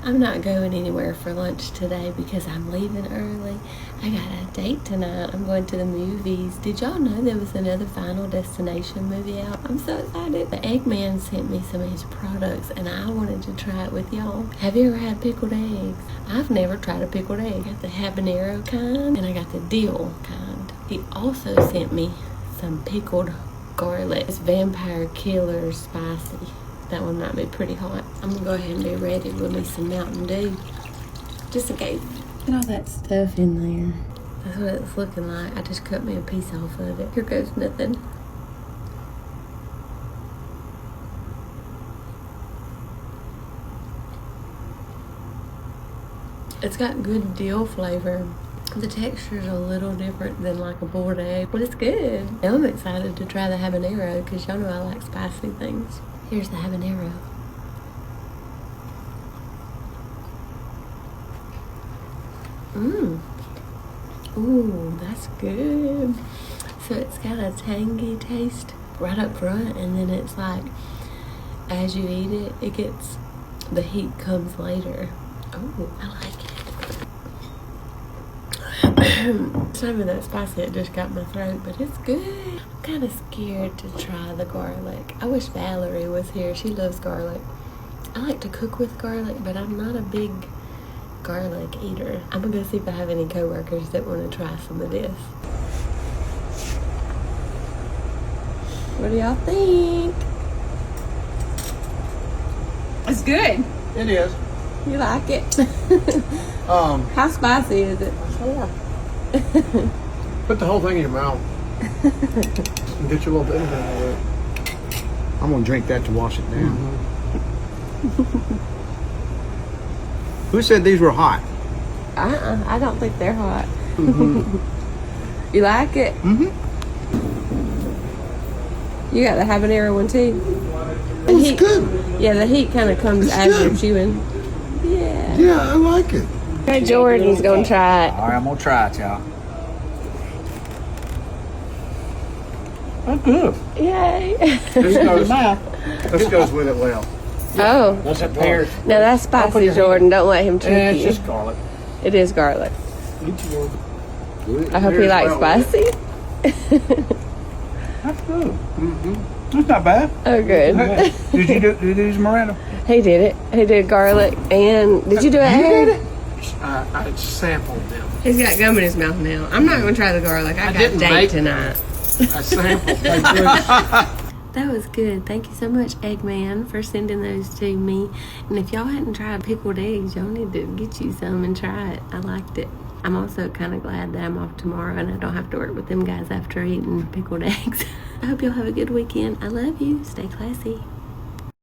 I'm not going anywhere for lunch today because I'm leaving early. I got a date tonight. I'm going to the movies. Did y'all know there was another Final Destination movie out? I'm so excited. The Egg Man sent me some of his products and I wanted to try it with y'all. Have you ever had pickled eggs? I've never tried a pickled egg. I got the habanero kind and I got the dill kind. He also sent me some pickled garlic. It's vampire killer spicy. That one might be pretty hot. I'm gonna go ahead and be ready with me some Mountain Dew, just in case. Look at all that stuff in there. That's what it's looking like. I just cut me a piece off of it. Here goes nothing. It's got good dill flavor. The texture is a little different than like a boiled egg, but it's good. Now I'm excited to try the habanero because y'all know I like spicy things. Here's the habanero. Ooh, that's good. So it's got a tangy taste right up front, and then it's like, as you eat it, it gets, the heat comes later. Oh, I like it. It's not even that spicy, it just got my throat, but it's good. I'm kind of scared to try the garlic. I wish Valerie was here. She loves garlic. I like to cook with garlic, but I'm not a big garlic eater. I'm gonna go see if I have any coworkers that want to try some of this. What do y'all think? It's good. It is. You like it? How spicy is it? Put the whole thing in your mouth and get your little bit of it. I'm gonna drink that to wash it down. Who said these were hot? I don't think they're hot. You like it? You got the habanero one too? It's good. Yeah, the heat kind of comes It's as good. you're chewing. Yeah. Yeah, I like it. Okay, Jordan's gonna try it. All right, I'm gonna try it, y'all. That's good. Yay. This goes with it well. Oh, What's that pear? no, that's spicy, Jordan. Don't let him trick And it's you. just garlic. It is garlic. I hope he likes spicy. That's good. That's not bad. Oh, good. Did you do these, Miranda? He did it. He did garlic. And did you do it? You did it? I sampled them. He's got gum in his mouth now. I'm not going to try the garlic. I got didn't date make tonight. I sampled them. That was good. Thank you so much, Egg Man, for sending those to me. And if y'all hadn't tried pickled eggs, y'all need to get you some and try it. I liked it. I'm also kind of glad that I'm off tomorrow and I don't have to work with them guys after eating pickled eggs. I hope y'all have a good weekend. I love you. Stay classy.